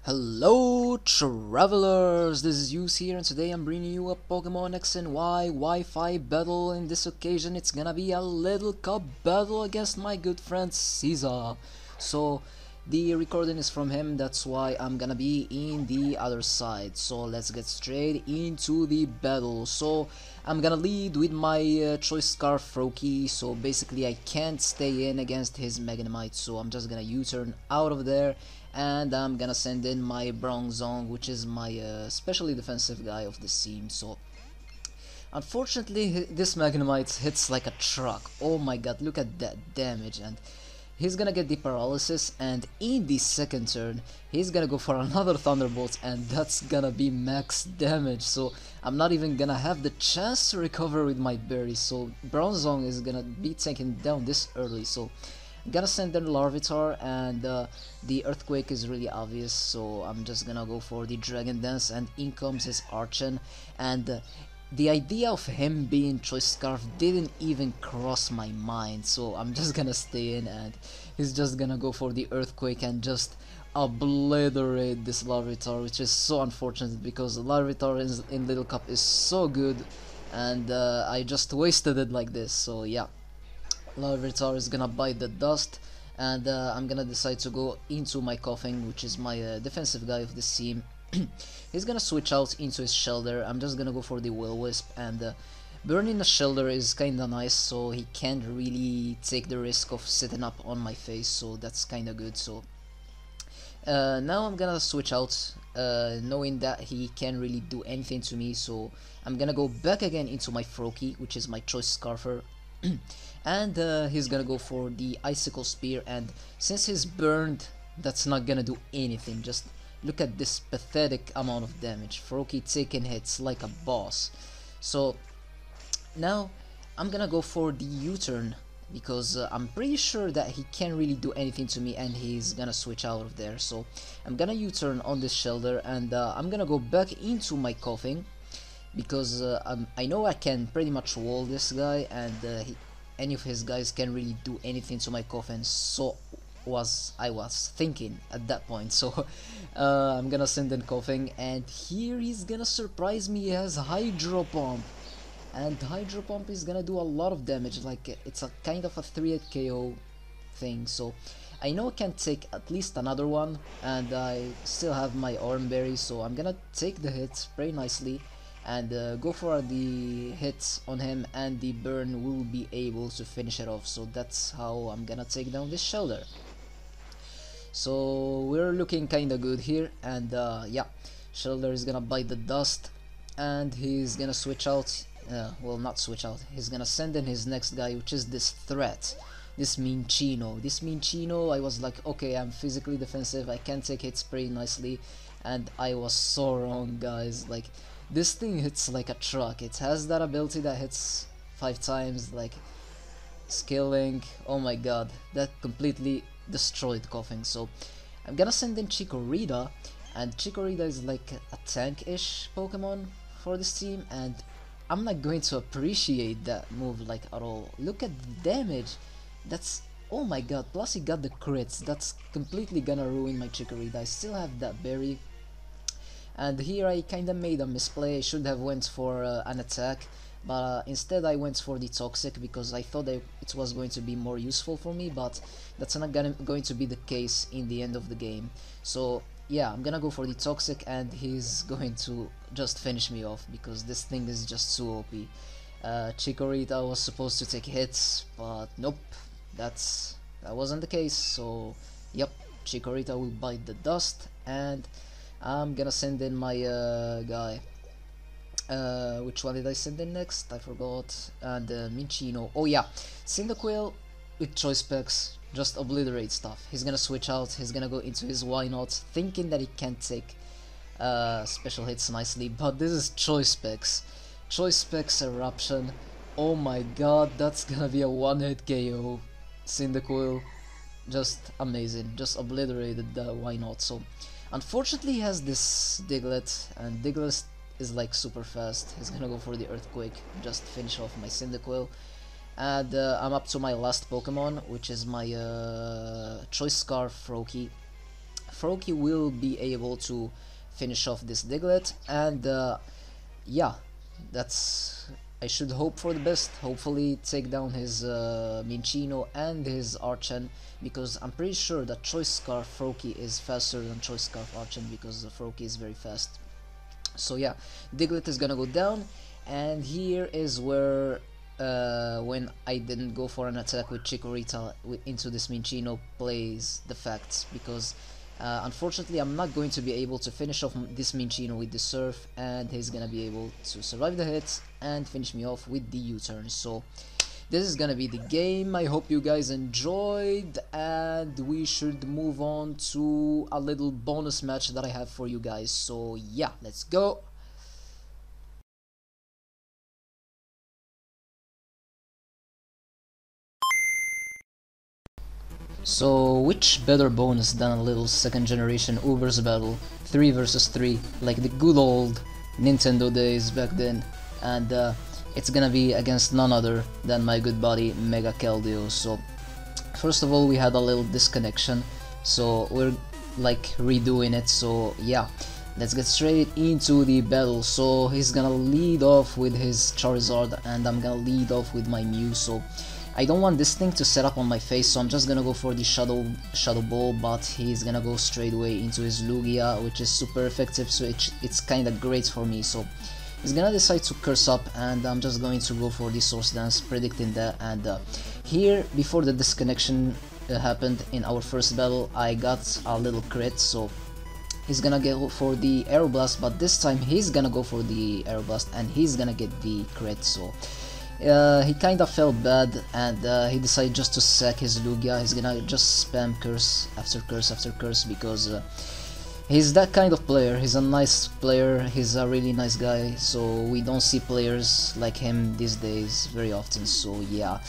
Hello travelers, this is Yus here and today I'm bringing you a Pokemon X and Y Wi-Fi battle. In this occasion it's gonna be a little cup battle against my good friend Ciza. So the recording is from him, that's why I'm gonna be in the other side. So let's get straight into the battle. So I'm gonna lead with my Choice Scarf Froakie, so basically I can't stay in against his Magnemite, so I'm just gonna U-turn out of there and I'm gonna send in my Bronzong, which is my specially defensive guy of the team. So unfortunately this Magnemite hits like a truck. Oh my god, look at that damage, and he's gonna get the paralysis, and in the second turn he's gonna go for another Thunderbolt, and that's gonna be max damage, so I'm not even gonna have the chance to recover with my berry. So Bronzong is gonna be taken down this early, so I'm gonna send in Larvitar, and the Earthquake is really obvious, so I'm just gonna go for the Dragon Dance, and in comes his Archon, and the idea of him being Choice Scarf didn't even cross my mind, so I'm just gonna stay in, and he's just gonna go for the Earthquake and just obliterate this Larvitar, which is so unfortunate because Larvitar in Little Cup is so good, and I just wasted it like this. So yeah, Larvitar is gonna bite the dust, and I'm gonna decide to go into my Coughing, which is my defensive guy of this team. He's gonna switch out into his Shelter. I'm just gonna go for the Will-Wisp, and burning a Shelter is kinda nice, so he can't really take the risk of sitting up on my face, so that's kinda good. So now I'm gonna switch out, knowing that he can't really do anything to me, so I'm gonna go back again into my Froakie, which is my Choice Scarfer. And he's gonna go for the Icicle Spear, and since he's burned, that's not gonna do anything. Just look at this pathetic amount of damage. Froakie taking hits like a boss. So now I'm gonna go for the U-turn, because I'm pretty sure that he can't really do anything to me, and he's gonna switch out of there. So I'm gonna U-turn on this Shelter, and I'm gonna go back into my Coughing, because I know I can pretty much wall this guy, and any of his guys can really do anything to my Coughing. So I was thinking at that point. So I'm gonna send in Coughing, and here he's gonna surprise me. He has Hydro Pump, and Hydro Pump is gonna do a lot of damage. Like, it's a kind of a 3-hit KO thing, so I know I can take at least another one, and I still have my Oran Berry, so I'm gonna take the hit very nicely and go for the hits on him, and the burn will be able to finish it off. So that's how I'm gonna take down this Shelter. So we're looking kinda good here, and yeah, Shelter is gonna bite the dust, and he's gonna switch out, well, not switch out, he's gonna send in his next guy, which is this threat, this Minccino. This Minccino, I was like, okay, I'm physically defensive, I can take hits pretty nicely, and I was so wrong, guys. Like, this thing hits like a truck. It has that ability that hits 5 times, like scaling. Oh my god, that completely destroyed Coughing. So I'm gonna send in Chikorita, and Chikorita is like a tank-ish Pokemon for this team, and I'm not going to appreciate that move like at all. Look at the damage. That's, oh my god, plus he got the crits. That's completely gonna ruin my Chikorita. I still have that berry, and here I kinda made a misplay. I should have went for an attack, but instead I went for the Toxic, because I thought that it was going to be more useful for me, but that's not going to be the case in the end of the game. So yeah, I'm gonna go for the Toxic, and he's going to just finish me off, because this thing is just too OP. Chikorita was supposed to take hits, but nope, that wasn't the case. So yep, Chikorita will bite the dust, and I'm gonna send in my guy. Which one did I send in next? I forgot. And Minccino. Oh yeah, Cyndaquil with Choice Specs just obliterate stuff. He's gonna switch out. He's gonna go into his Why Not, thinking that he can take special hits nicely. But this is Choice Specs. Choice Specs Eruption. Oh my god, that's gonna be a one-hit KO. Cyndaquil, just amazing. Just obliterated the Why Not. So unfortunately he has this Diglett, and Diglett is like super fast. He's gonna go for the Earthquake, just finish off my Cyndaquil. And I'm up to my last Pokemon, which is my Choice Scarf Froakie. Froakie will be able to finish off this Diglett, and yeah, that's, I should hope for the best. Hopefully take down his Minccino and his Archen, because I'm pretty sure that Choice Scarf Froakie is faster than Choice Scarf Archen, because Froakie is very fast. So yeah, Diglett is gonna go down, and here is where when I didn't go for an attack with Chikorita into this Minccino plays the facts, because unfortunately I'm not going to be able to finish off this Minccino with the Surf, and he's gonna be able to survive the hit and finish me off with the U-turn. So this is gonna be the game. I hope you guys enjoyed, and we should move on to a little bonus match that I have for you guys. So yeah, let's go. So which better bonus than a little second generation Ubers battle, 3 versus 3, like the good old Nintendo days back then, and it's gonna be against none other than my good buddy MegaKeldeo. So first of all, we had a little disconnection, so we're like redoing it. So yeah, let's get straight into the battle. So he's gonna lead off with his Charizard, and I'm gonna lead off with my Mew. So I don't want this thing to set up on my face, so I'm just gonna go for the Shadow Ball, but he's gonna go straight away into his Lugia, which is super effective, so it's kinda great for me. So he's gonna decide to curse up, and I'm just going to go for the Source Dance, predicting that. And here, before the disconnection happened in our first battle, I got a little crit, so he's gonna go for the Aeroblast, but this time he's gonna go for the Aeroblast, and he's gonna get the crit. So he kinda felt bad, and he decided just to sack his Lugia. He's gonna just spam curse after curse after curse, because he's that kind of player. He's a nice player, he's a really nice guy, so we don't see players like him these days very often. So yeah,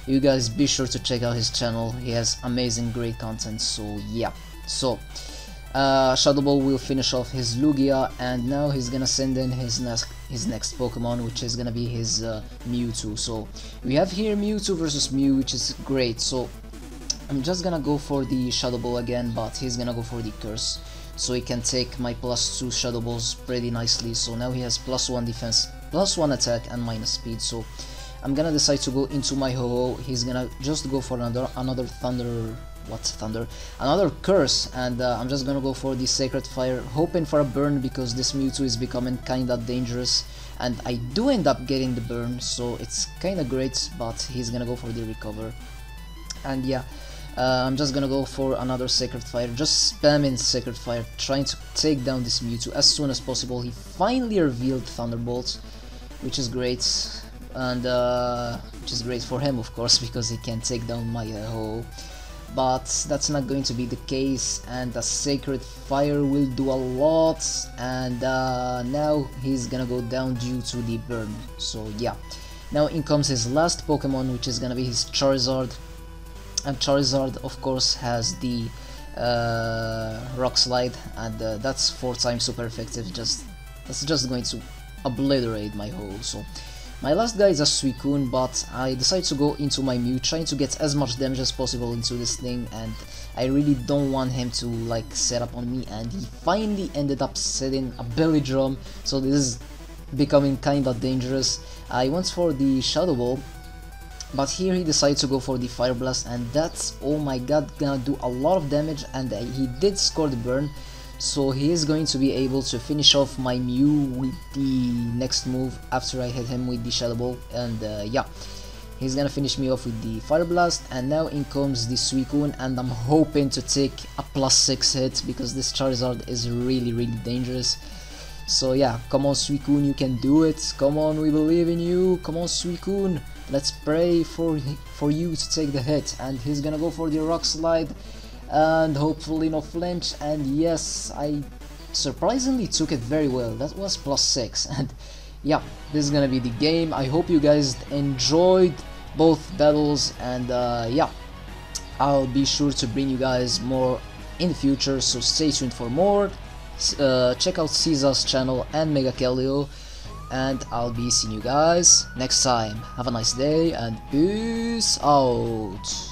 you guys be sure to check out his channel, he has amazing great content. So yeah, so Shadow Ball will finish off his Lugia, and now he's gonna send in his next Pokemon, which is gonna be his Mewtwo. So we have here Mewtwo versus Mew, which is great. So I'm just gonna go for the Shadow Ball again, but he's gonna go for the Curse, so he can take my +2 Shadow Balls pretty nicely. So now he has +1 defense, +1 attack, and minus speed. So I'm gonna decide to go into my Ho-Oh. He's gonna just go for another Thunder. What's Thunder? Another Curse, and I'm just gonna go for the Sacred Fire, hoping for a burn, because this Mewtwo is becoming kinda dangerous, and I do end up getting the burn, so it's kinda great. But he's gonna go for the Recover, and yeah, I'm just gonna go for another Sacred Fire, just spamming Sacred Fire, trying to take down this Mewtwo as soon as possible. He finally revealed Thunderbolt, which is great, and which is great for him, of course, because he can take down my Ho-Oh. But that's not going to be the case, and the Sacred Fire will do a lot, and now he's gonna go down due to the burn. So yeah, now in comes his last Pokemon, which is gonna be his Charizard, and Charizard of course has the Rock Slide, and that's 4 times super effective. That's just going to obliterate my Ho-Oh. So my last guy is a Suicune, but I decided to go into my Mew, trying to get as much damage as possible into this thing, and I really don't want him to like set up on me, and he finally ended up setting a Belly Drum, so this is becoming kinda dangerous. I went for the Shadow Ball, but here he decided to go for the Fire Blast, and that's, oh my god, gonna do a lot of damage, and he did score the burn. So he is going to be able to finish off my Mew with the next move after I hit him with the Shadow Ball, and yeah, he's gonna finish me off with the Fire Blast. And now in comes the Suicune, and I'm hoping to take a +6 hit, because this Charizard is really dangerous. So yeah, come on Suicune, you can do it, come on, we believe in you, come on Suicune, let's pray for you to take the hit. And he's gonna go for the Rock Slide, and hopefully no flinch, and yes, I surprisingly took it very well. That was +6, and yeah, this is gonna be the game. I hope you guys enjoyed both battles, and yeah, I'll be sure to bring you guys more in the future, so stay tuned for more. Check out Ciza's channel and MegaKeldeo, and I'll be seeing you guys next time. Have a nice day, and peace out.